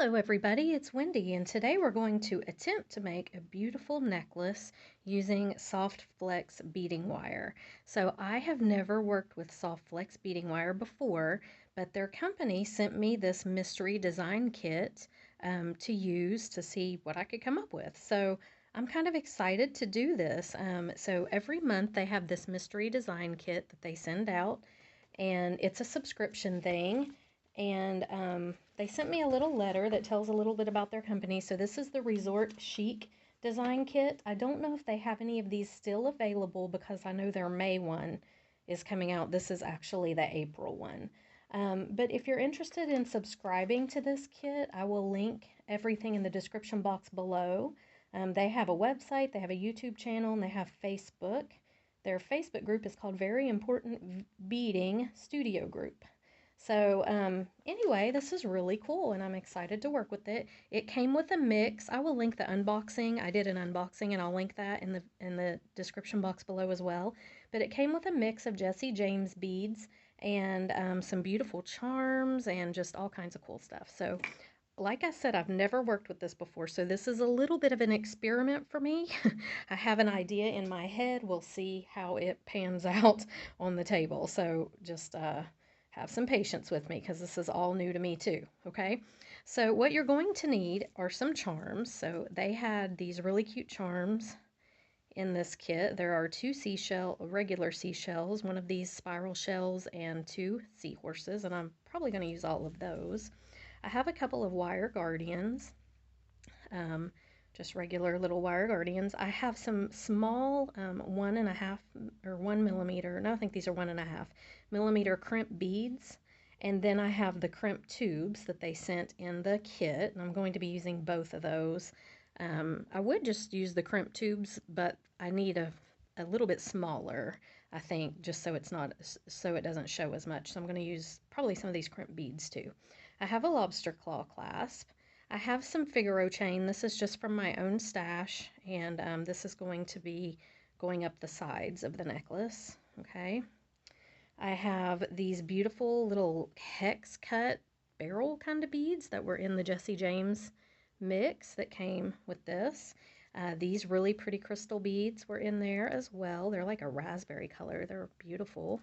Hello everybody, it's Wendy, and today we're going to attempt to make a beautiful necklace using SoftFlex beading wire. So I have never worked with SoftFlex beading wire before, but their company sent me this mystery design kit to use to see what I could come up with. So I'm kind of excited to do this. So every month they have this mystery design kit that they send out, and it's a subscription thing. And they sent me a little letter that tells a little bit about their company. So this is the Resort Chic design kit. I don't know if they have any of these still available because I know their May one is coming out. This is actually the April one. But if you're interested in subscribing to this kit, I will link everything in the description box below. They have a website, they have a YouTube channel, and they have Facebook. Their Facebook group is called Very Important Beading Studio Group. So anyway, this is really cool and I'm excited to work with it. It came with a mix. I will link the unboxing. I did an unboxing and I'll link that in the description box below as well. But it came with a mix of Jesse James beads and some beautiful charms and just all kinds of cool stuff. So like I said, I've never worked with this before, so this is a little bit of an experiment for me. I have an idea in my head. We'll see how it pans out on the table. So just have some patience with me because this is all new to me too, okay? So what you're going to need are some charms. So they had these really cute charms in this kit. There are two regular seashells, one of these spiral shells, and two seahorses, and I'm probably going to use all of those. I have a couple of wire guardians, just regular little wire guardians. I have some small 1.5 or 1 millimeter, no, I think these are 1.5 millimeter crimp beads. And then I have the crimp tubes that they sent in the kit, and I'm going to be using both of those. I would just use the crimp tubes, but I need a little bit smaller, I think, just so it doesn't show as much. So I'm going to use probably some of these crimp beads too. I have a lobster claw clasp. I have some Figaro chain. This is just from my own stash, and this is going to be going up the sides of the necklace, okay? I have these beautiful little hex cut barrel kind of beads that were in the Jesse James mix that came with this. These really pretty crystal beads were in there as well. They're like a raspberry color. They're beautiful.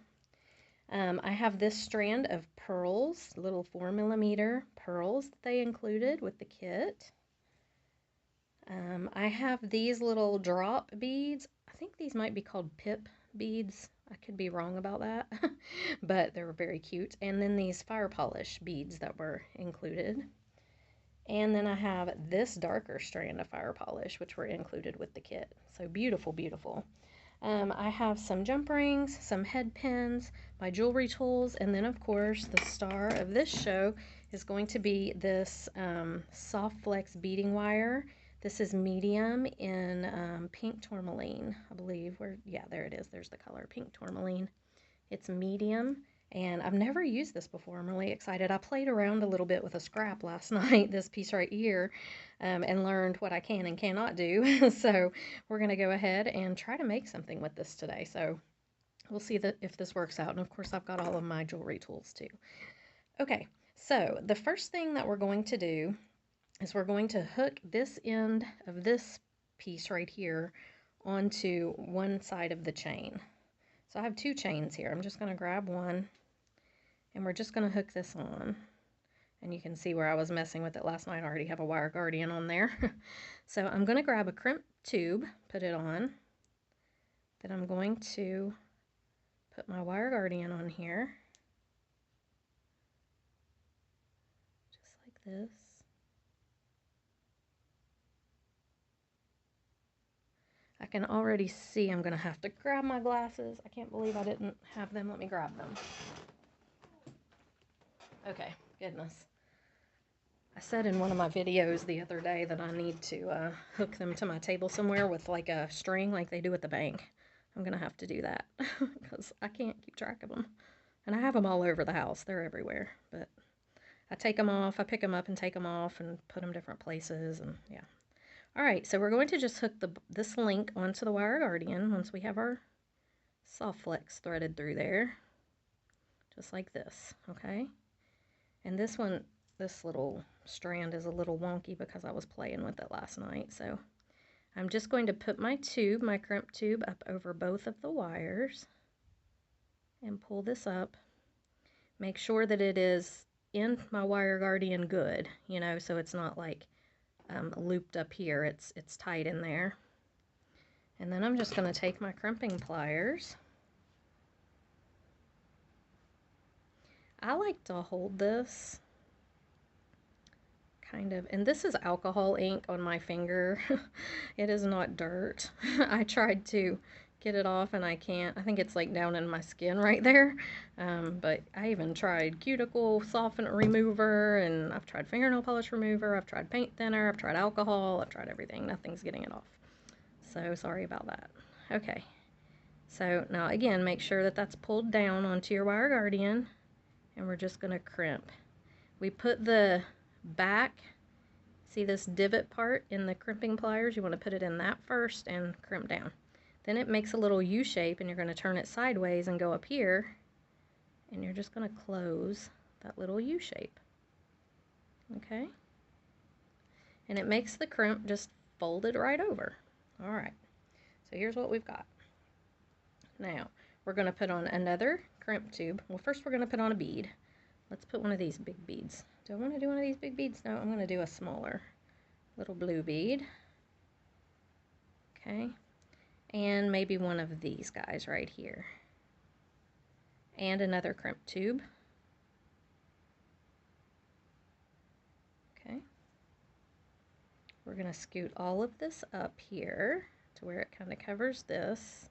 I have this strand of pearls, little 4 millimeter pearls that they included with the kit. I have these little drop beads. I think these might be called pip beads. I could be wrong about that, but they were very cute. And then these fire polish beads that were included. And then I have this darker strand of fire polish, which were included with the kit. So beautiful, beautiful. I have some jump rings, some head pins, my jewelry tools, and then of course the star of this show is going to be this SoftFlex beading wire. This is medium in pink tourmaline, I believe. Yeah, there it is. There's the color, pink tourmaline. It's medium, and I've never used this before. I'm really excited. I played around a little bit with a scrap last night, this piece right here, and learned what I can and cannot do. So we're going to go ahead and try to make something with this today. So we'll see if this works out. And of course, I've got all of my jewelry tools too. Okay, so the first thing that we're going to do is we're going to hook this end of this piece right here onto one side of the chain. So I have two chains here. I'm just going to grab one, and we're just going to hook this on. And you can see where I was messing with it last night. I already have a wire guardian on there. So I'm going to grab a crimp tube, put it on. Then I'm going to put my wire guardian on here. Just like this. I can already see I'm going to have to grab my glasses. I can't believe I didn't have them. Let me grab them. Okay, goodness. I said in one of my videos the other day that I need to hook them to my table somewhere with like a string like they do at the bank. I'm going to have to do that because I can't keep track of them. And I have them all over the house. They're everywhere. But I take them off. I pick them up and take them off and put them different places. And yeah. All right, so we're going to just hook this link onto the wire guardian once we have our SoftFlex threaded through there. Just like this, okay? And this one, this little strand is a little wonky because I was playing with it last night. So I'm just going to put my tube, my crimp tube, up over both of the wires and pull this up. Make sure that it is in my wire guardian good, you know, so it's not like looped up here. It's tight in there. And then I'm just going to take my crimping pliers. I like to hold this kind of, and this is alcohol ink on my finger. It is not dirt. I tried to get it off and I can't. I think it's like down in my skin right there. But I even tried cuticle softener remover, and I've tried fingernail polish remover, I've tried paint thinner, I've tried alcohol, I've tried everything. Nothing's getting it off. So sorry about that. Okay, so now again, make sure that that's pulled down onto your wire guardian, and we're just going to crimp. We put the back, see this divot part in the crimping pliers, you want to put it in that first and crimp down. Then it makes a little U shape, and you're going to turn it sideways and go up here, and you're just going to close that little U shape. Okay? And it makes the crimp just folded right over. All right, so here's what we've got. Now, we're going to put on another crimp tube. Well, first we're going to put on a bead. Let's put one of these big beads. Do I want to do one of these big beads? No, I'm going to do a smaller little blue bead. Okay, and maybe one of these guys right here. And another crimp tube. Okay. We're going to scoot all of this up here to where it kind of covers this.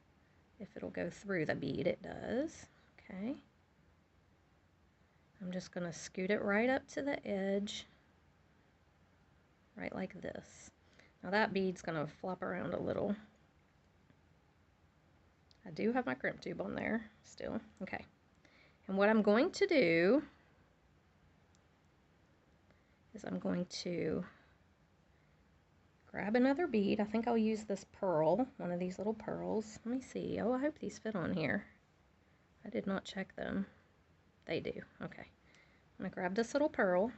If it'll go through the bead, it does. Okay. I'm just going to scoot it right up to the edge, right like this. Now that bead's going to flop around a little. I do have my crimp tube on there still. Okay. And what I'm going to do is I'm going to grab another bead. I think I'll use this pearl, one of these little pearls. Let me see. Oh, I hope these fit on here. I did not check them. They do. Okay. I'm going to grab this little pearl.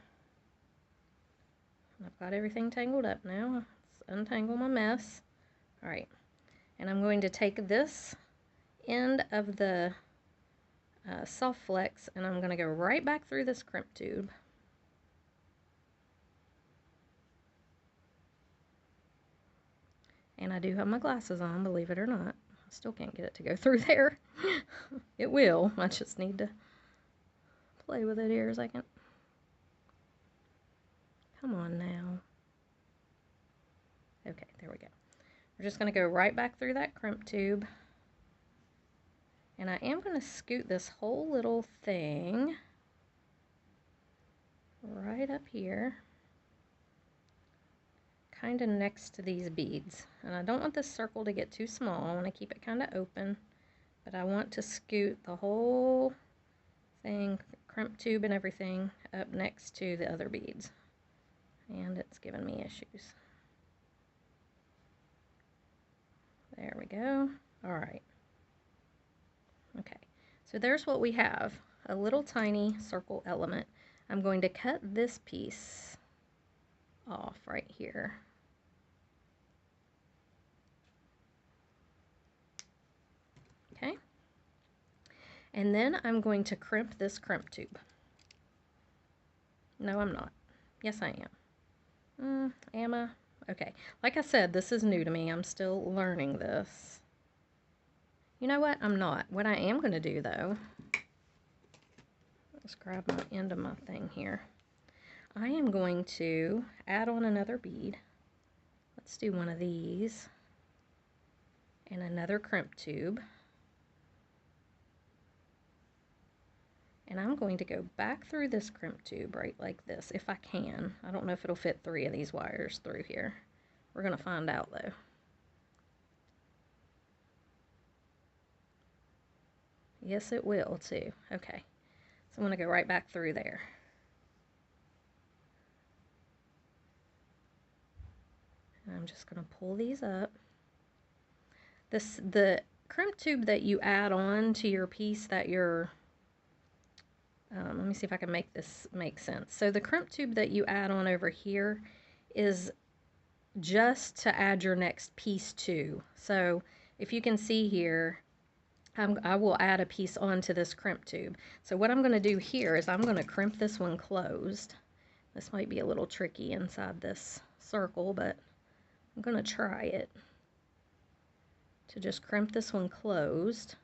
I've got everything tangled up now. Let's untangle my mess. All right. And I'm going to take this end of the SoftFlex, and I'm going to go right back through this crimp tube. And I do have my glasses on, believe it or not. I still can't get it to go through there. It will. I just need to play with it here a second. Come on now. Okay, there we go. We're just going to go right back through that crimp tube. And I am going to scoot this whole little thing right up here, kind of next to these beads. And I don't want this circle to get too small. I want to keep it kind of open, but I want to scoot the whole thing, crimp tube and everything, up next to the other beads. And it's giving me issues. There we go. All right. Okay, so there's what we have, a little tiny circle element. I'm going to cut this piece off right here. Okay, and then I'm going to crimp this crimp tube. No, I'm not. Yes, I am. Am I? Okay, like I said, this is new to me. I'm still learning this. You know what? I'm not. What I am going to do, though, let's grab my end of my thing here. I am going to add on another bead. Let's do one of these. And another crimp tube. And I'm going to go back through this crimp tube right like this, if I can. I don't know if it'll fit 3 of these wires through here. We're going to find out, though. Yes, it will, too. Okay. So I'm going to go right back through there. And I'm just going to pull these up. The crimp tube that you add on to your piece that you're Let me see if I can make this make sense. So the crimp tube that you add on over here is just to add your next piece to. So if you can see here, I will add a piece onto this crimp tube. So what I'm going to do here is I'm going to crimp this one closed. This might be a little tricky inside this circle, but I'm going to try it. To just crimp this one closed.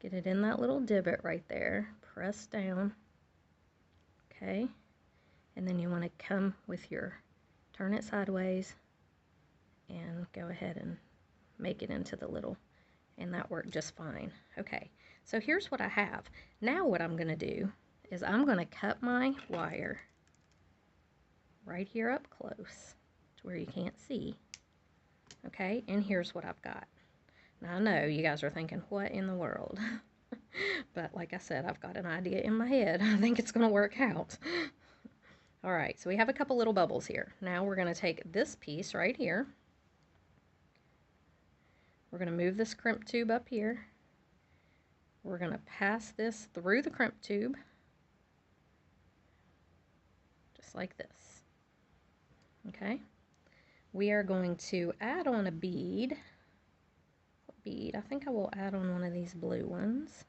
Get it in that little divot right there. Press down. Okay. And then you want to come with your, turn it sideways and go ahead and make it into the little, and that worked just fine. Okay, so here's what I have. Now what I'm going to do is I'm going to cut my wire right here up close to where you can't see. Okay, and here's what I've got. Now I know you guys are thinking, what in the world? But like I said, I've got an idea in my head. I think it's going to work out. All right, so we have a couple little bubbles here. Now we're going to take this piece right here. We're going to move this crimp tube up here. We're going to pass this through the crimp tube, just like this. Okay. We are going to add on a bead. What bead? I think I will add on one of these blue ones.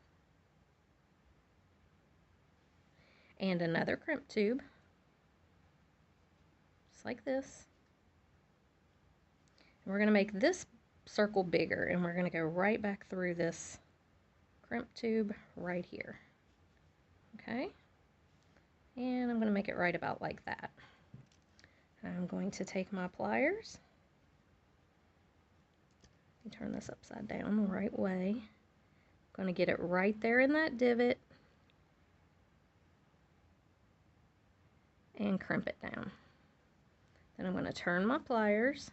And another crimp tube, just like this. And we're going to make this circle bigger, and we're going to go right back through this crimp tube right here. Okay, and I'm going to make it right about like that. I'm going to take my pliers, turn this upside down the right way. I'm going to get it right there in that divot and crimp it down. Then I'm going to turn my pliers.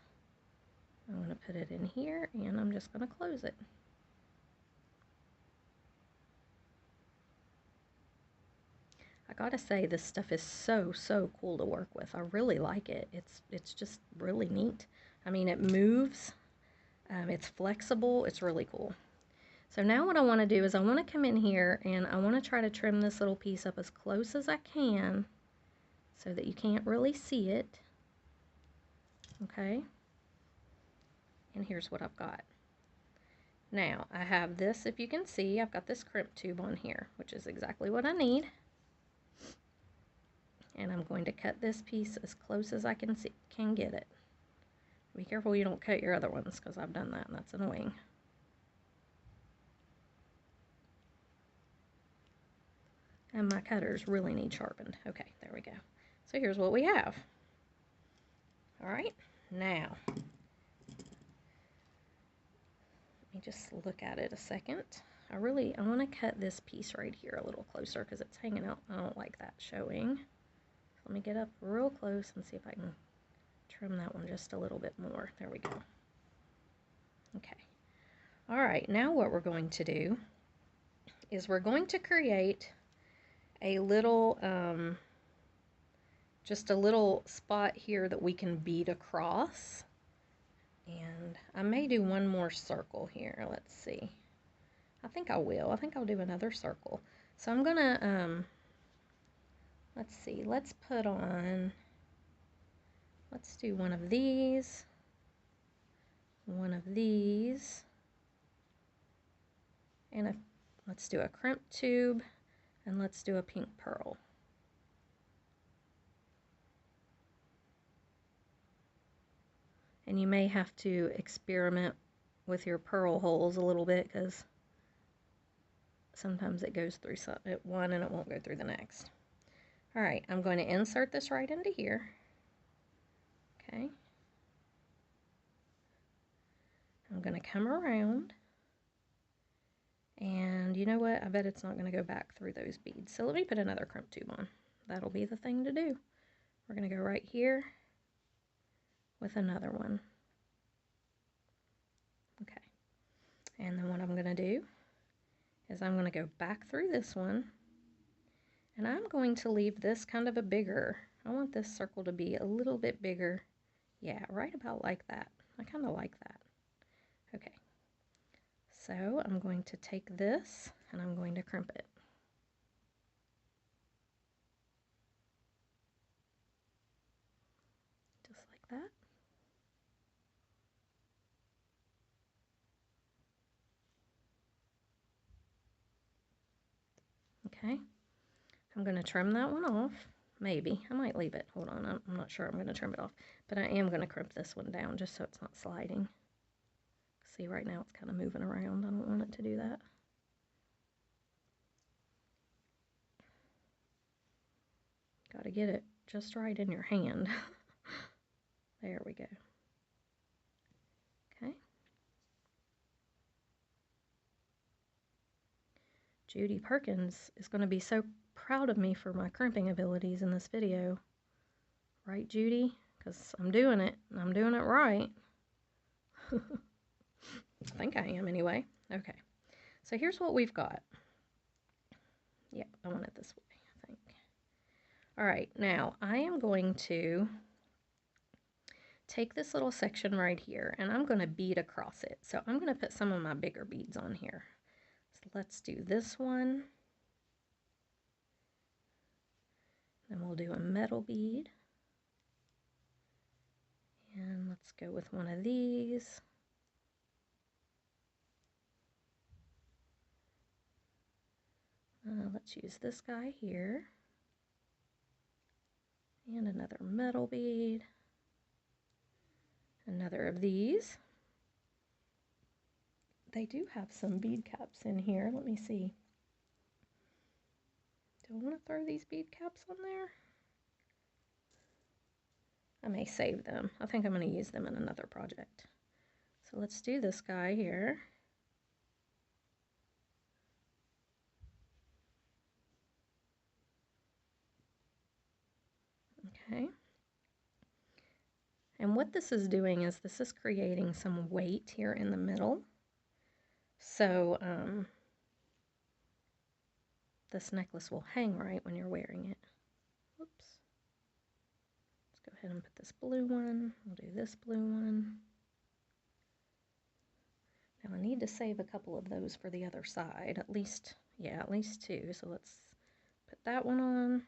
I'm going to put it in here, and I'm just going to close it. I gotta say, this stuff is so cool to work with. I really like it. It's just really neat. I mean, it moves. It's flexible. It's really cool. So now what I want to do is I want to come in here and I want to try to trim this little piece up as close as I can so that you can't really see it. Okay. And here's what I've got. Now, I have this, if you can see, I've got this crimp tube on here, which is exactly what I need. And I'm going to cut this piece as close as I can get it. Be careful you don't cut your other ones, because I've done that and that's annoying. And my cutters really need sharpened. Okay, there we go. So here's what we have. All right, now let me just look at it a second. I want to cut this piece right here a little closer because it's hanging out. I don't like that showing. Let me get up real close and see if I can trim that one just a little bit more. There we go. Okay. All right, now what we're going to do is we're going to create a little, just a little spot here that we can bead across. And I may do one more circle here. Let's see. I think I will. I think I'll do another circle. So I'm gonna, let's see, let's do one of these, and let's do a crimp tube, and let's do a pink pearl. And you may have to experiment with your pearl holes a little bit because sometimes it goes through one and it won't go through the next. All right, I'm going to insert this right into here. Okay. I'm going to come around, and you know what? I bet it's not going to go back through those beads. So let me put another crimp tube on. That'll be the thing to do. We're going to go right here with another one. Okay. And then what I'm going to do is I'm going to go back through this one, and I'm going to leave this kind of a bigger. I want this circle to be a little bit bigger. Yeah, right about like that. I kind of like that. Okay. So I'm going to take this and I'm going to crimp it. Just like that. Okay, I'm going to trim that one off. Maybe. I might leave it. Hold on, I'm not sure I'm going to trim it off. But I am going to crimp this one down just so it's not sliding. See, right now it's kind of moving around. I don't want it to do that. Got to get it just right in your hand. There we go. Okay. Judy Perkins is going to be so proud of me for my crimping abilities in this video. Right, Judy? Because I'm doing it, and I'm doing it right. I think I am anyway. Okay, so here's what we've got. Yep, I want it this way, I think. All right, now I am going to take this little section right here, and I'm going to bead across it. So I'm going to put some of my bigger beads on here. So let's do this one. Then we'll do a metal bead. And let's go with one of these. Let's use this guy here. And another metal bead. Another of these. They do have some bead caps in here. Let me see. Do I want to throw these bead caps on there? I may save them. I think I'm going to use them in another project. So let's do this guy here. Okay. And what this is doing is this is creating some weight here in the middle. So this necklace will hang right when you're wearing it. Whoops. Let's go ahead and put this blue one. We'll do this blue one. Now I need to save a couple of those for the other side. At least, yeah, at least two. So let's put that one on.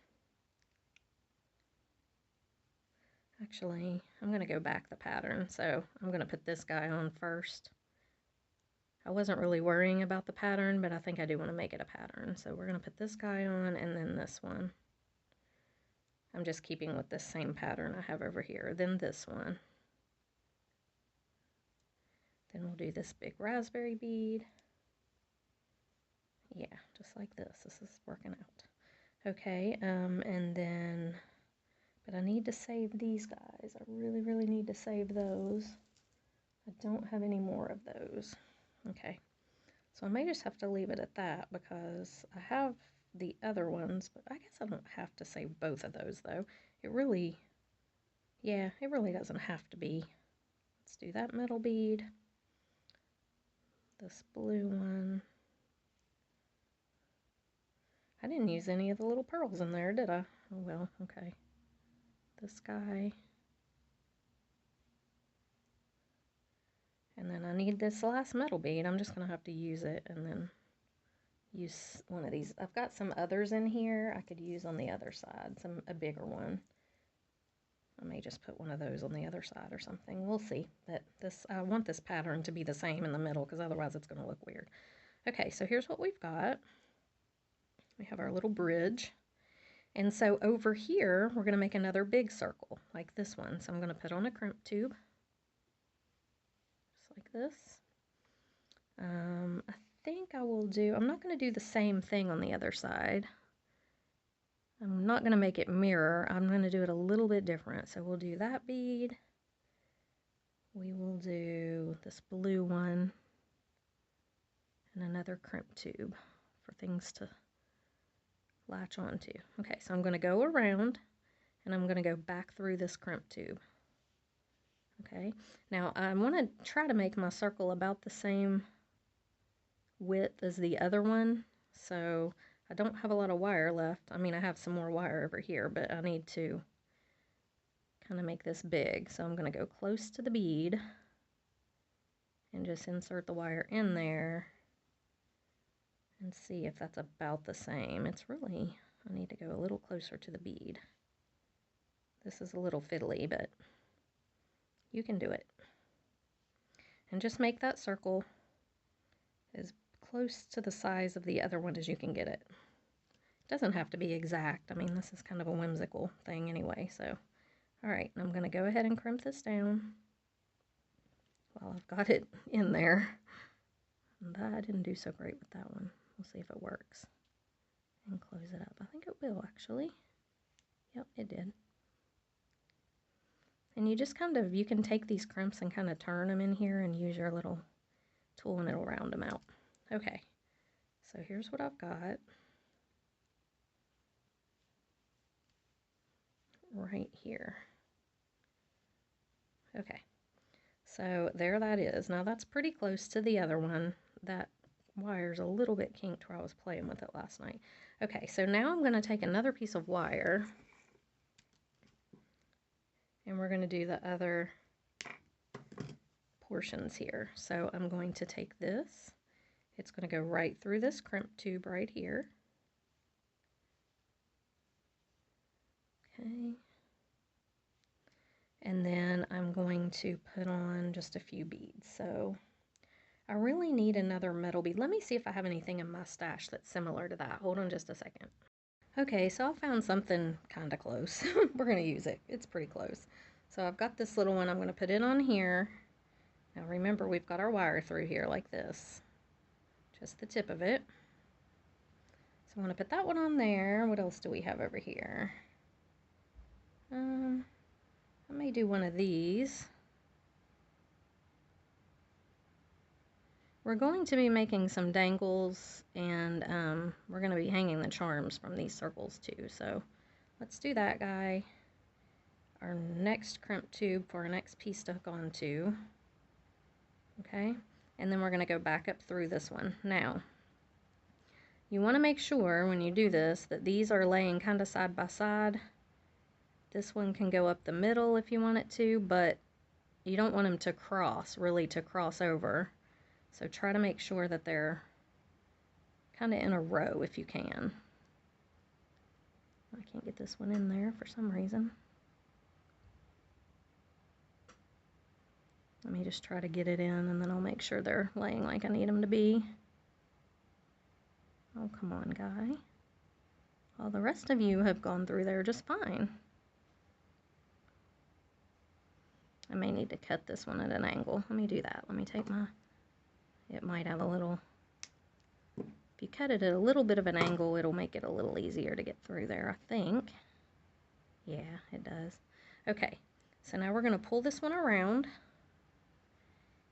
Actually, I'm going to go back the pattern, so I'm going to put this guy on first. I wasn't really worrying about the pattern, but I think I do want to make it a pattern. So we're going to put this guy on and then this one. I'm just keeping with this same pattern I have over here. Then this one. Then we'll do this big raspberry bead. Yeah, just like this. This is working out. Okay, and then... But I need to save these guys. I really, really need to save those. I don't have any more of those. Okay. So I may just have to leave it at that because I have the other ones, but I guess I don't have to save both of those though. It really, yeah, it really doesn't have to be. Let's do that metal bead. This blue one. I didn't use any of the little pearls in there, did I? Oh well, okay. This guy. And then I need this last metal bead. I'm just going to have to use it and then use one of these. I've got some others in here I could use on the other side, a bigger one. I may just put one of those on the other side or something. We'll see. But I want this pattern to be the same in the middle because otherwise it's going to look weird. Okay, so here's what we've got. We have our little bridge. And so over here, we're going to make another big circle like this one. So I'm going to put on a crimp tube. Just like this. I think I will do, I'm not going to do the same thing on the other side. I'm not going to make it mirror. I'm going to do it a little bit different. So we'll do that bead. We will do this blue one and another crimp tube for things to latch onto. Okay, so I'm going to go around and I'm going to go back through this crimp tube. Okay, now I want to try to make my circle about the same width as the other one, so I don't have a lot of wire left. I mean, I have some more wire over here, but I need to kind of make this big. So I'm going to go close to the bead and just insert the wire in there and see if that's about the same. It's really, I need to go a little closer to the bead. This is a little fiddly, but you can do it. And just make that circle as close to the size of the other one as you can get it. It doesn't have to be exact. I mean, this is kind of a whimsical thing anyway, so. All right, I'm gonna go ahead and crimp this down while I've got it in there. And I didn't do so great with that one. We'll see if it works. And close it up. I think it will, actually. Yep, it did. And you just kind of, you can take these crimps and kind of turn them in here and use your little tool and it'll round them out. Okay, so here's what I've got. Right here. Okay, so there that is. Now that's pretty close to the other one. That wire's a little bit kinked where I was playing with it last night. Okay, so now I'm going to take another piece of wire and we're going to do the other portions here. So I'm going to take this. It's going to go right through this crimp tube right here. Okay. And then I'm going to put on just a few beads. So I really need another metal bead. Let me see if I have anything in my stash that's similar to that. Hold on just a second. Okay, so I found something kind of close. We're going to use it. It's pretty close. So I've got this little one. I'm going to put it on here. Now remember, we've got our wire through here like this. Just the tip of it. So I'm going to put that one on there. What else do we have over here? I may do one of these. We're going to be making some dangles, and we're going to be hanging the charms from these circles too. So let's do that guy. Our next crimp tube for our next piece to hook onto. Okay, and then we're going to go back up through this one. Now, you want to make sure when you do this that these are laying kind of side by side. This one can go up the middle if you want it to, but you don't want them to cross, really to cross over. So try to make sure that they're kind of in a row if you can. I can't get this one in there for some reason. Let me just try to get it in and then I'll make sure they're laying like I need them to be. Oh, come on, guy. Well, the rest of you have gone through there just fine. I may need to cut this one at an angle. Let me do that. Let me take my, it might have a little, if you cut it at a little bit of an angle, it'll make it a little easier to get through there, I think. Yeah, it does. Okay, so now we're going to pull this one around.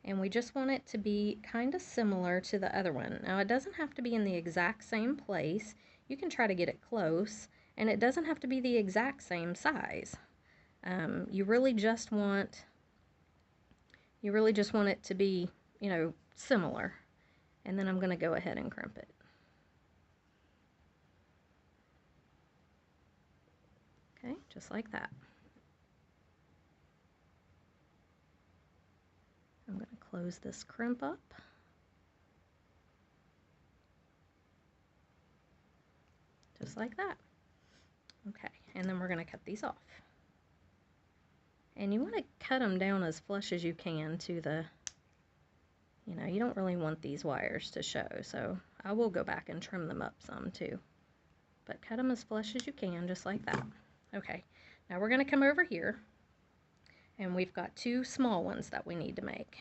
And we just want it to be kind of similar to the other one. Now, it doesn't have to be in the exact same place. You can try to get it close, and it doesn't have to be the exact same size. You really just want it to be, you know, similar. And then I'm going to go ahead and crimp it. Okay, just like that. I'm going to close this crimp up. Just like that. Okay, and then we're going to cut these off. And you want to cut them down as flush as you can to the, you know, you don't really want these wires to show, so I will go back and trim them up some too. But cut them as flush as you can, just like that. Okay, now we're going to come over here, and we've got two small ones that we need to make.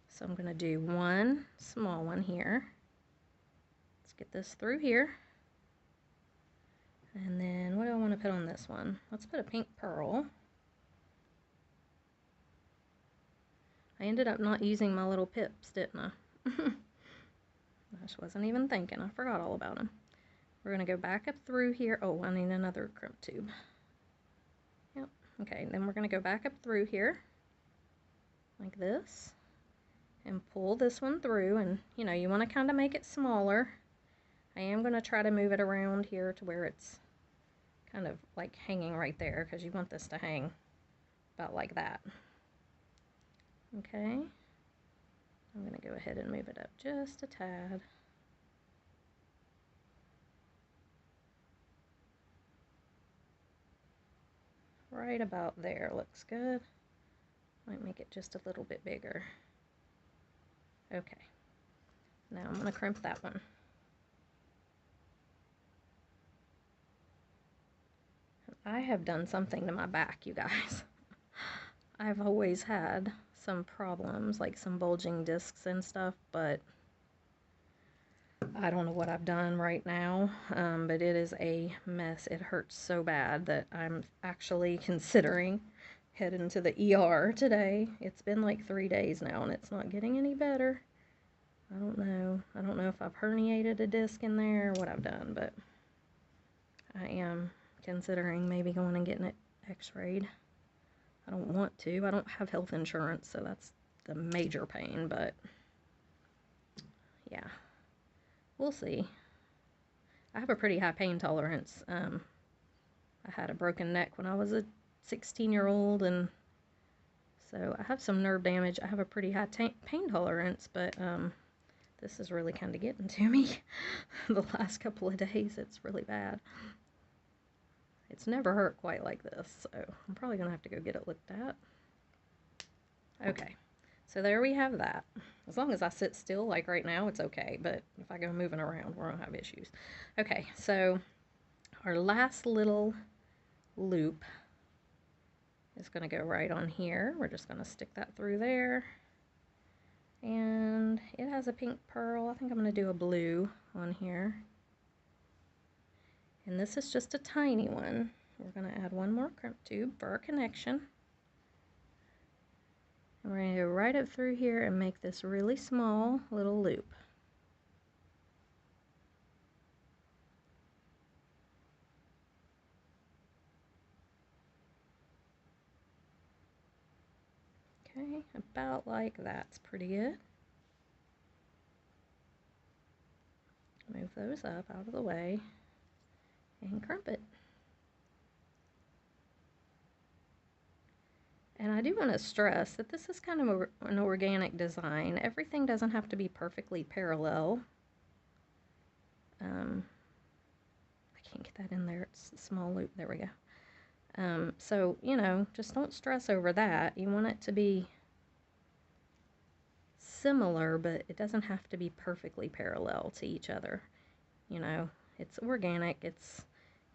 So I'm going to do one small one here. Let's get this through here. And then what do I want to put on this one? Let's put a pink pearl. I ended up not using my little pips, didn't I? I just wasn't even thinking. I forgot all about them. We're going to go back up through here. Oh, I need another crimp tube. Yep. Okay, then we're going to go back up through here like this and pull this one through, and you know, you want to kind of make it smaller. I am going to try to move it around here to where it's kind of like hanging right there, because you want this to hang about like that. Okay, I'm going to go ahead and move it up just a tad. Right about there looks good. Might make it just a little bit bigger. Okay. Now I'm going to crimp that one. I have done something to my back, you guys. I've always had some problems, like some bulging discs and stuff, but I don't know what I've done right now, but it is a mess. It hurts so bad that I'm actually considering heading to the ER today. It's been like 3 days now, and it's not getting any better. I don't know. I don't know if I've herniated a disc in there or what I've done, but I am considering maybe going and getting it x-rayed. I don't want to. I don't have health insurance, so that's the major pain, but yeah, we'll see. I have a pretty high pain tolerance. I had a broken neck when I was a 16-year-old, and so I have some nerve damage. I have a pretty high pain tolerance, but this is really kind of getting to me the last couple of days. It's really bad. It's never hurt quite like this, so I'm probably going to have to go get it looked at. Okay, so there we have that. As long as I sit still, like right now, it's okay, but if I go moving around, we're going to have issues. Okay, so our last little loop is going to go right on here. We're just going to stick that through there. And it has a pink pearl. I think I'm going to do a blue on here. And this is just a tiny one. We're going to add one more crimp tube for our connection. And we're going to go right up through here and make this really small little loop. Okay, about like that's pretty good. Move those up out of the way and crimp it. And I do want to stress that this is kind of an organic design. Everything doesn't have to be perfectly parallel. I can't get that in there. It's a small loop. There we go. So, you know, just don't stress over that. You want it to be similar, but it doesn't have to be perfectly parallel to each other. You know, it's organic. It's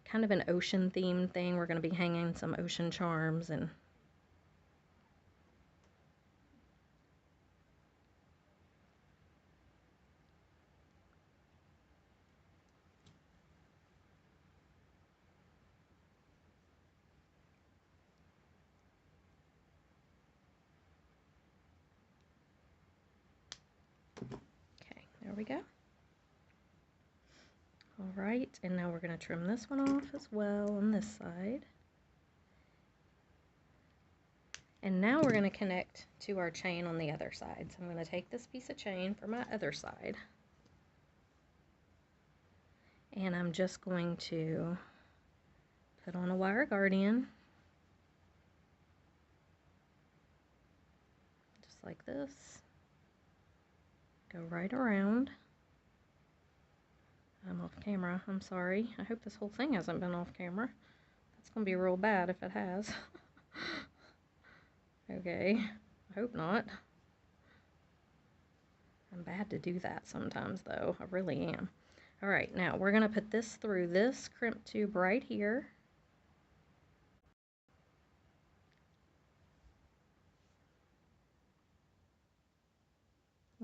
kind of an ocean themed thing. We're going to be hanging some ocean charms and okay, there we go. All right, and now we're going to trim this one off as well on this side. And now we're going to connect to our chain on the other side. So I'm going to take this piece of chain for my other side. And I'm just going to put on a wire guardian. Just like this. Go right around. I'm off camera. I'm sorry. I hope this whole thing hasn't been off camera. That's going to be real bad if it has. Okay. I hope not. I'm bad to do that sometimes, though. I really am. All right, now we're going to put this through this crimp tube right here.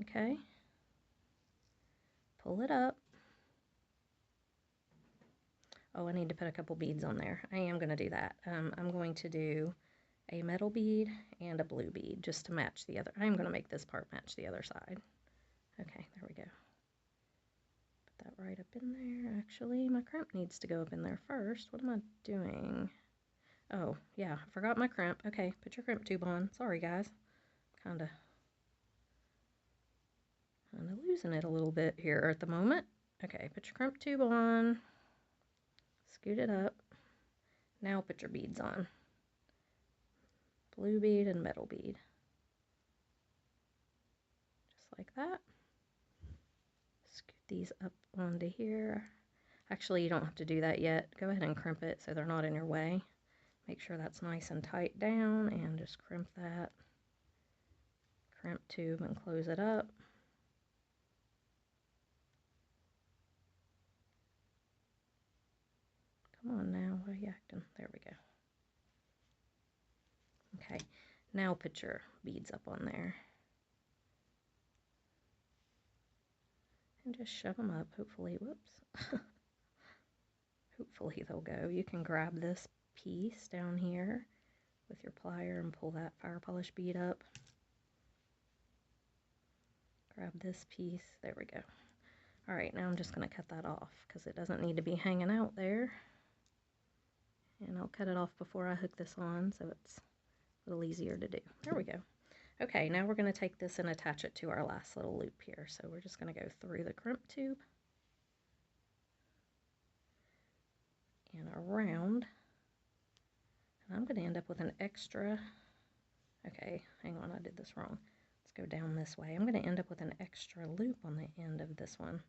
Okay. Pull it up. Oh, I need to put a couple beads on there. I am going to do that. I'm going to do a metal bead and a blue bead just to match the other. I'm going to make this part match the other side. Okay, there we go. Put that right up in there. Actually, my crimp needs to go up in there first. What am I doing? Oh, yeah, I forgot my crimp. Okay, put your crimp tube on. Sorry, guys. Kind of losing it a little bit here at the moment. Okay, put your crimp tube on. Scoot it up. Now put your beads on. Blue bead and metal bead. Just like that. Scoot these up onto here. Actually, you don't have to do that yet. Go ahead and crimp it so they're not in your way. Make sure that's nice and tight down, and just crimp that. Crimp tube and close it up. Come on now, what are you acting? There we go. Okay, now put your beads up on there. And just shove them up, hopefully, whoops. Hopefully they'll go. You can grab this piece down here with your plier and pull that fire polish bead up. Grab this piece, there we go. All right, now I'm just gonna cut that off because it doesn't need to be hanging out there. And I'll cut it off before I hook this on so it's a little easier to do. There we go. Okay, now we're gonna take this and attach it to our last little loop here. So we're just gonna go through the crimp tube and around. And I'm gonna end up with an extra, okay, hang on, I did this wrong. Let's go down this way. I'm gonna end up with an extra loop on the end of this one.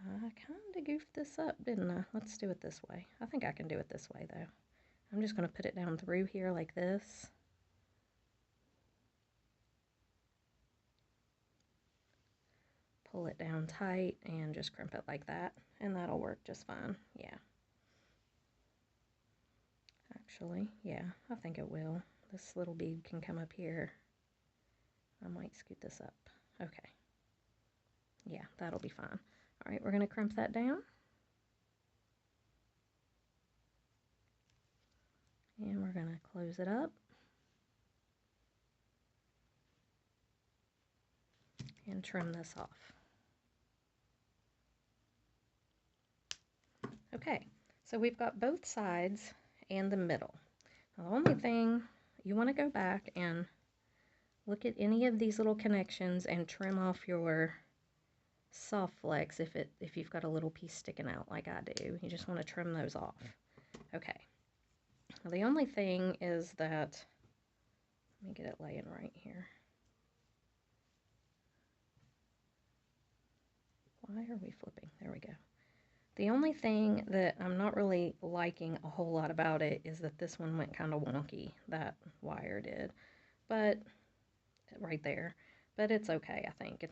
I kinda goofed this up, didn't I? Let's do it this way. I think I can do it this way though. I'm just gonna put it down through here like this. Pull it down tight and just crimp it like that, and that'll work just fine. Yeah. Actually, yeah, I think it will. This little bead can come up here. I might scoot this up. Okay. Yeah, that'll be fine. All right, we're going to crimp that down. And we're going to close it up. And trim this off. Okay, so we've got both sides and the middle. Now, the only thing, you want to go back and look at any of these little connections and trim off your SoftFlex if you've got a little piece sticking out like I do. You just want to trim those off. Okay. Now the only thing is that, let me get it laying right here. Why are we flipping? There we go. The only thing that I'm not really liking a whole lot about it is that this one went kind of wonky. That wire did. But, right there. But it's okay, I think.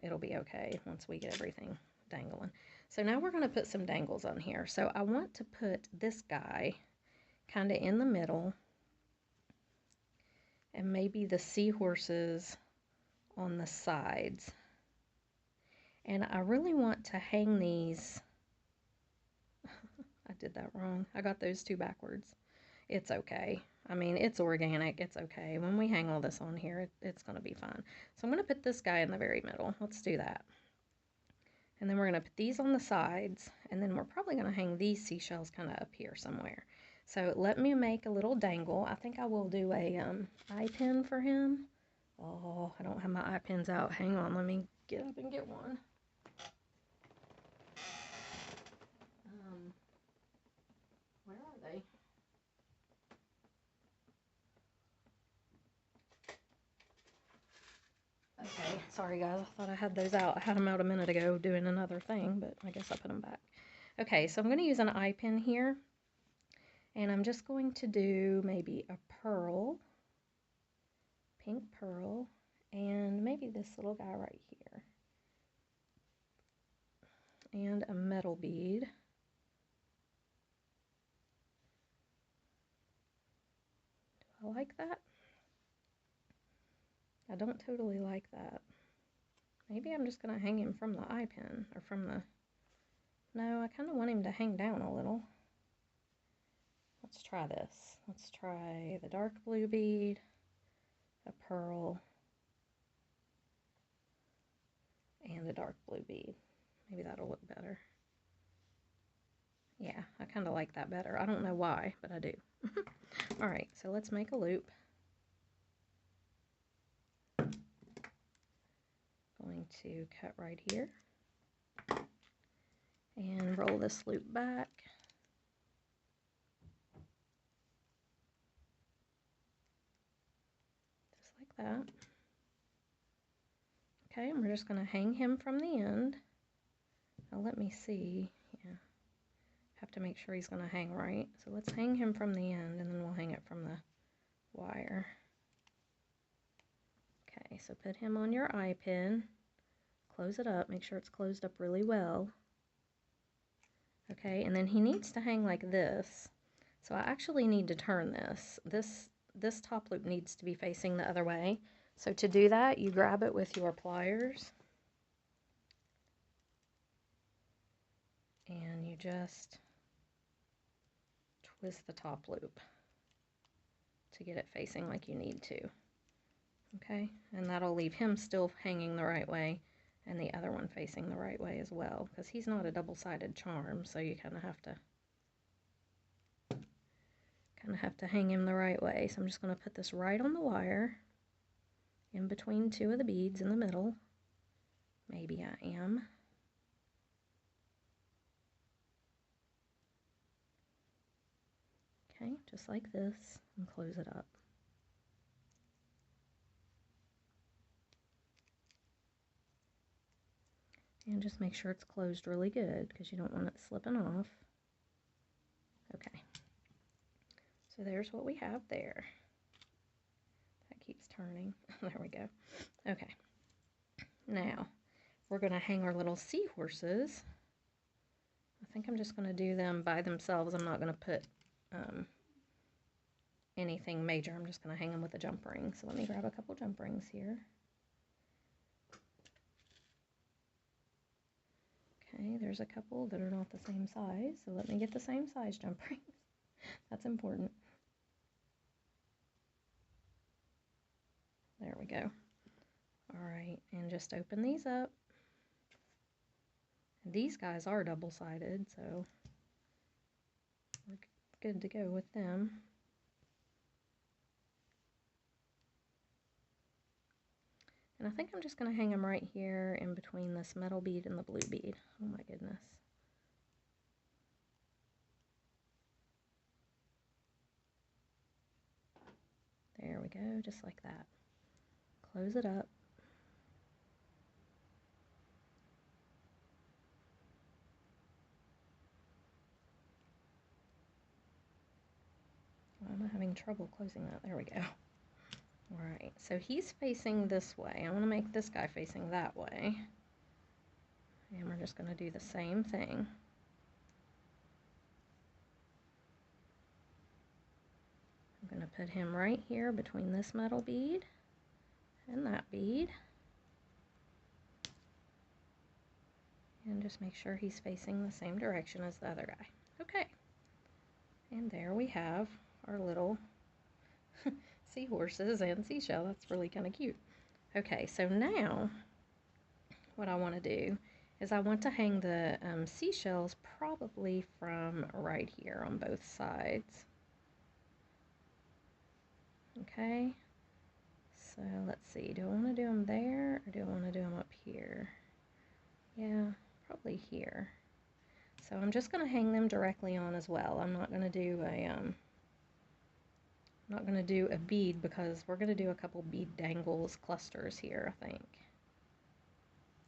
It'll be okay once we get everything dangling. So now we're going to put some dangles on here. So I want to put this guy kind of in the middle, and maybe the seahorses on the sides. And I really want to hang these. I did that wrong. I got those two backwards. It's okay. I mean, it's organic. It's okay. When we hang all this on here, it's going to be fine. So I'm going to put this guy in the very middle. Let's do that. And then we're going to put these on the sides, and then we're probably going to hang these seashells kind of up here somewhere. So let me make a little dangle. I think I will do a eye pin for him. Oh, I don't have my eye pins out. Hang on, let me get up and get one. Where are they? Okay, sorry guys, I thought I had those out. I had them out a minute ago doing another thing, but I guess I put them back. Okay, so I'm going to use an eye pin here. And I'm just going to do maybe a pearl, pink pearl, and maybe this little guy right here. And a metal bead. Do I like that? I don't totally like that. Maybe I'm just going to hang him from the eye pin, or from the... No, I kind of want him to hang down a little. Let's try this. Let's try the dark blue bead, a pearl, and a dark blue bead. Maybe that'll look better. Yeah, I kind of like that better. I don't know why, but I do. Alright, so let's make a loop. Going to cut right here. And roll this loop back. Just like that. Okay, and we're just going to hang him from the end. Now let me see. Yeah, have to make sure he's going to hang right. So let's hang him from the end, and then we'll hang it from the wire. Okay, so put him on your eye pin. Close it up. Make sure it's closed up really well. Okay, and then he needs to hang like this. So I actually need to turn this. This top loop needs to be facing the other way. So to do that, you grab it with your pliers and you just twist the top loop to get it facing like you need to. Okay, and that'll leave him still hanging the right way and the other one facing the right way as well, because he's not a double-sided charm, so you kind of have to hang him the right way. So I'm just going to put this right on the wire in between two of the beads in the middle. Maybe I am. Okay, just like this, and close it up. And just make sure it's closed really good, because you don't want it slipping off. Okay, so there's what we have there. That keeps turning. There we go. Okay, now we're going to hang our little seahorses. I think I'm just going to do them by themselves. I'm not going to put anything major. I'm just going to hang them with a jump ring. So let me grab a couple jump rings here. Okay, there's a couple that are not the same size, so let me get the same size jump rings. That's important. There we go. All right, and just open these up. And these guys are double-sided, so we're good to go with them. And I think I'm just going to hang them right here in between this metal bead and the blue bead. Oh my goodness. There we go, just like that. Close it up. Why am I having trouble closing that? There we go. Alright, so he's facing this way. I want to make this guy facing that way. And we're just going to do the same thing. I'm going to put him right here between this metal bead and that bead. And just make sure he's facing the same direction as the other guy. Okay. And there we have our little seahorses and seashell. That's really kind of cute. Okay, so now what I want to do is I want to hang the seashells probably from right here on both sides. Okay, so let's see, do I want to do them there or do I want to do them up here? Yeah, probably here. So I'm just going to hang them directly on as well. I'm not going to do a bead because we're going to do a couple bead dangles clusters here, I think.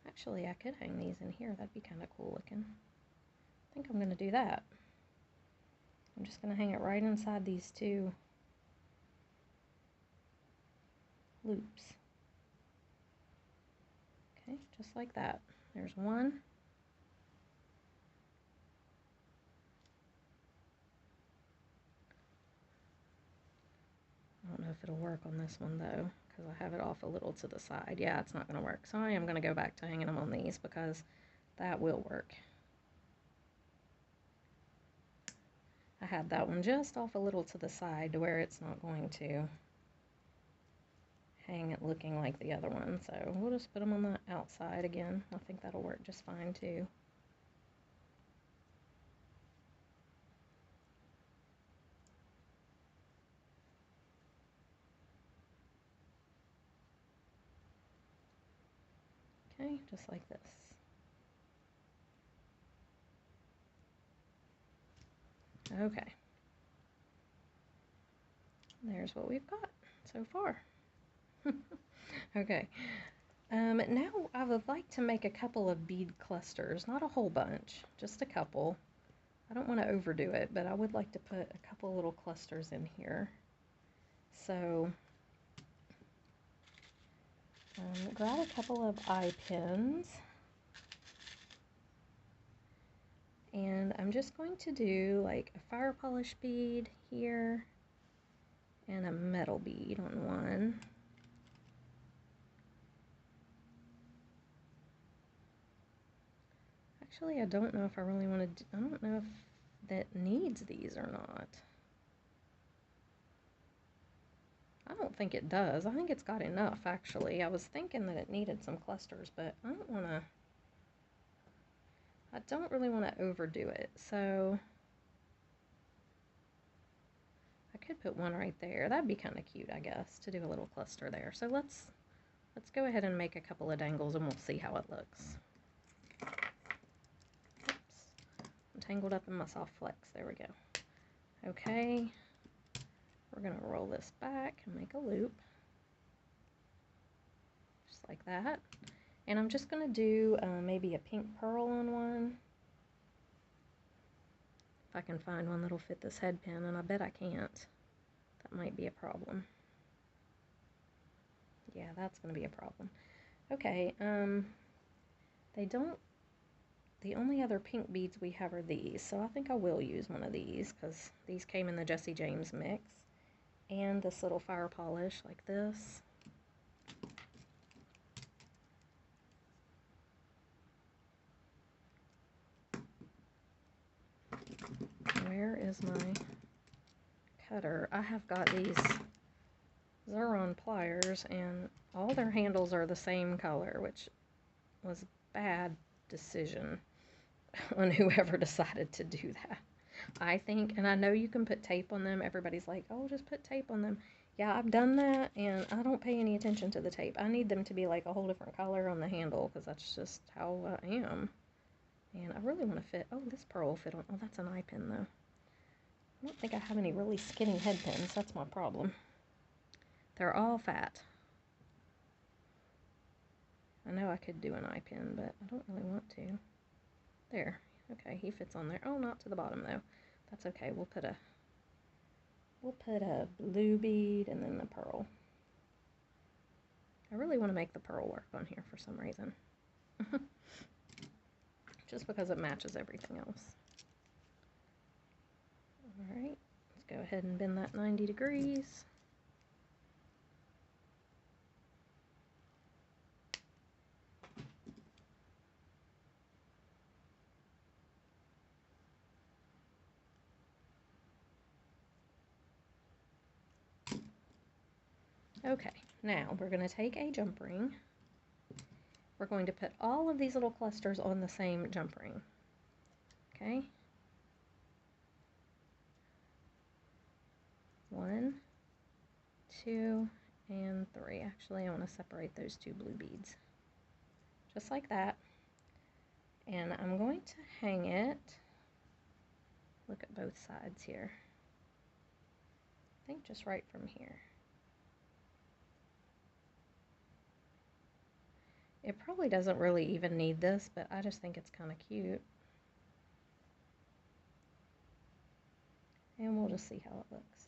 Actually, I could hang these in here. That'd be kind of cool looking. I think I'm going to do that. I'm just going to hang it right inside these two loops. Okay, just like that. There's one. I don't know if it'll work on this one though, because I have it off a little to the side. Yeah, it's not going to work. So I am going to go back to hanging them on these because that will work. I had that one just off a little to the side to where it's not going to hang it looking like the other one. So we'll just put them on the outside again. I think that'll work just fine too. Okay, just like this. Okay. There's what we've got so far. Okay. Now I would like to make a couple of bead clusters, not a whole bunch, just a couple. I don't want to overdo it, but I would like to put a couple little clusters in here. So grab a couple of eye pins, and I'm just going to do like a fire polish bead here and a metal bead on one. Actually, I don't know if I really want to, I don't know if that needs these or not. I don't think it does. I think it's got enough, actually. I was thinking that it needed some clusters, but I don't really want to overdo it. So I could put one right there. That'd be kind of cute, I guess, to do a little cluster there. So let's go ahead and make a couple of dangles and we'll see how it looks. Oops. I'm tangled up in my SoftFlex. There we go. Okay. We're going to roll this back and make a loop. Just like that. And I'm just going to do maybe a pink pearl on one. If I can find one that'll fit this head pin, and I bet I can't. That might be a problem. Yeah, that's going to be a problem. Okay, the only other pink beads we have are these, so I think I will use one of these, because these came in the Jesse James mix. And this little fire polish like this. Where is my cutter? I have got these Xuron pliers, and all their handles are the same color, which was a bad decision on whoever decided to do that. I think, and I know you can put tape on them. Everybody's like, oh, just put tape on them. Yeah, I've done that, and I don't pay any attention to the tape. I need them to be like a whole different color on the handle, because that's just how I am. And I really want to fit, oh, this pearl will fit on, oh, that's an eye pin, though. I don't think I have any really skinny head pins. That's my problem. They're all fat. I know I could do an eye pin, but I don't really want to. There. Okay, he fits on there. Oh, not to the bottom, though. That's okay. We'll put a blue bead and then the pearl. I really want to make the pearl work on here for some reason. Just because it matches everything else. Alright, let's go ahead and bend that 90 degrees. Okay, now we're going to take a jump ring. We're going to put all of these little clusters on the same jump ring. Okay? 1, 2, and 3. Actually, I want to separate those two blue beads. Just like that. And I'm going to hang it. Look at both sides here. I think just right from here. It probably doesn't really even need this, but I just think it's kind of cute. And we'll just see how it looks.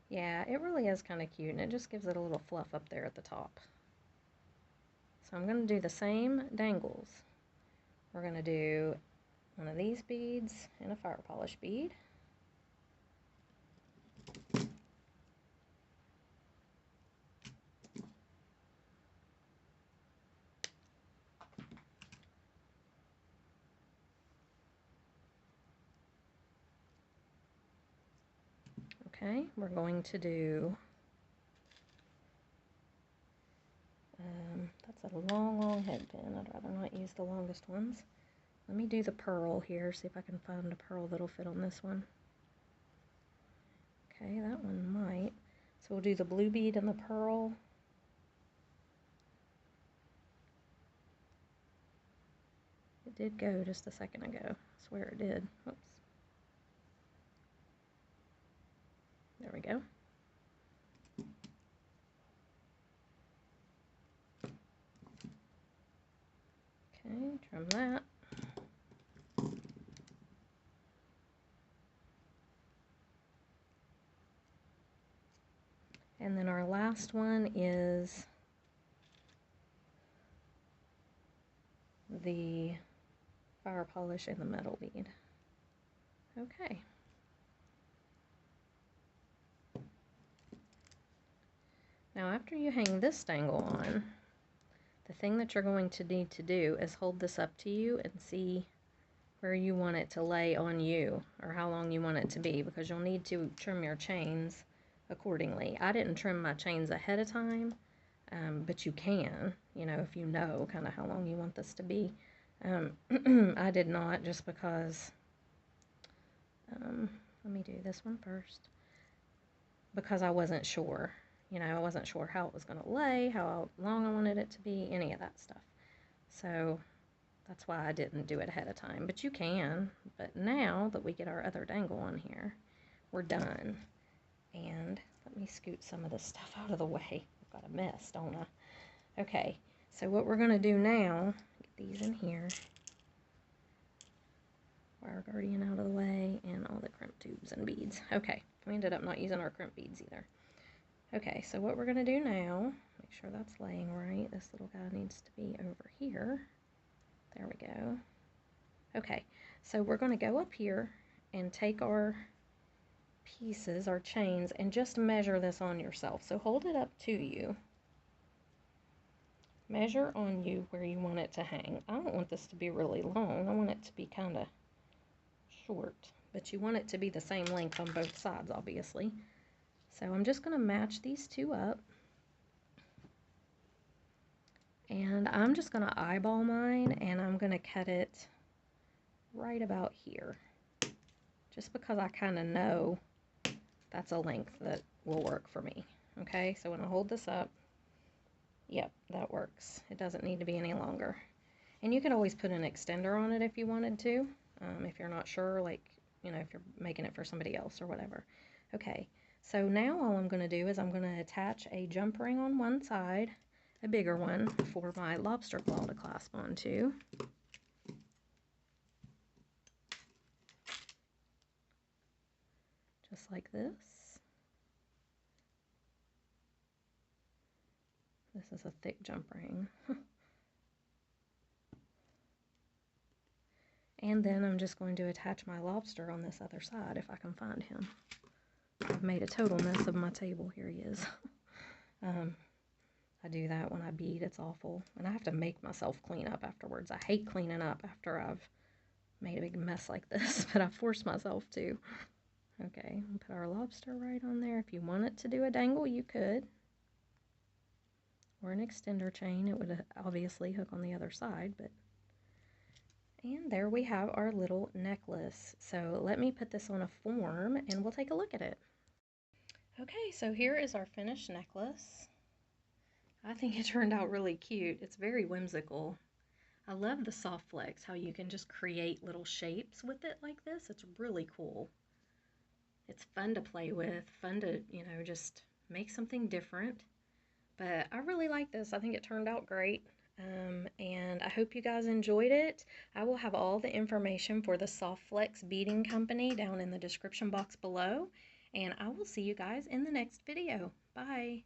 Yeah, it really is kind of cute, and it just gives it a little fluff up there at the top. So I'm going to do the same dangles. We're going to do one of these beads and a fire polish bead. Okay, we're going to do, that's a long head pin. I'd rather not use the longest ones. Let me do the pearl here, see if I can find a pearl that'll fit on this one. Okay, that one might. So we'll do the blue bead and the pearl. It did go just a second ago. I swear it did. Whoops. There we go. Trim that. And then our last one is the fire polish and the metal bead. Okay. Now after you hang this dangle on, the thing that you're going to need to do is hold this up to you and see where you want it to lay on you, or how long you want it to be, because you'll need to trim your chains accordingly. I didn't trim my chains ahead of time, but you can, you know, if you know kind of how long you want this to be. I did not, just because, let me do this one first, because I wasn't sure. You know, I wasn't sure how it was going to lay, how long I wanted it to be, any of that stuff. So that's why I didn't do it ahead of time, but you can. But now that we get our other dangle on here, we're done. And let me scoot some of this stuff out of the way. I've got a mess, don't I? Okay, so what we're going to do now, get these in here, wire guardian out of the way, and all the crimp tubes and beads. Okay, we ended up not using our crimp beads either. Okay, so what we're going to do now, make sure that's laying right. This little guy needs to be over here. There we go. Okay, so we're going to go up here and take our pieces, our chains, and just measure this on yourself. So hold it up to you. Measure on you where you want it to hang. I don't want this to be really long. I want it to be kind of short, but you want it to be the same length on both sides, obviously. So I'm just going to match these two up. And I'm just going to eyeball mine, and I'm going to cut it right about here. Just because I kind of know that's a length that will work for me. Okay, so when I hold this up, yep, that works. It doesn't need to be any longer. And you can always put an extender on it if you wanted to, if you're not sure, like, you know, if you're making it for somebody else or whatever. Okay, so now all I'm going to do is I'm going to attach a jump ring on one side, a bigger one, for my lobster claw to clasp onto. Just like this. This is a thick jump ring. And then I'm just going to attach my lobster on this other side if I can find him. I've made a total mess of my table. Here he is. I do that when I bead. It's awful. And I have to make myself clean up afterwards. I hate cleaning up after I've made a big mess like this, but I force myself to. Okay, we'll put our lobster right on there. If you wanted to do a dangle, you could. Or an extender chain. It would obviously hook on the other side, but... And there we have our little necklace. So let me put this on a form and we'll take a look at it. Okay, so here is our finished necklace. I think it turned out really cute. It's very whimsical. I love the SoftFlex, how you can just create little shapes with it like this. It's really cool. It's fun to play with, fun to, you know, just make something different. But I really like this. I think it turned out great. And I hope you guys enjoyed it. I will have all the information for the SoftFlex beading company down in the description box below. And I will see you guys in the next video. Bye.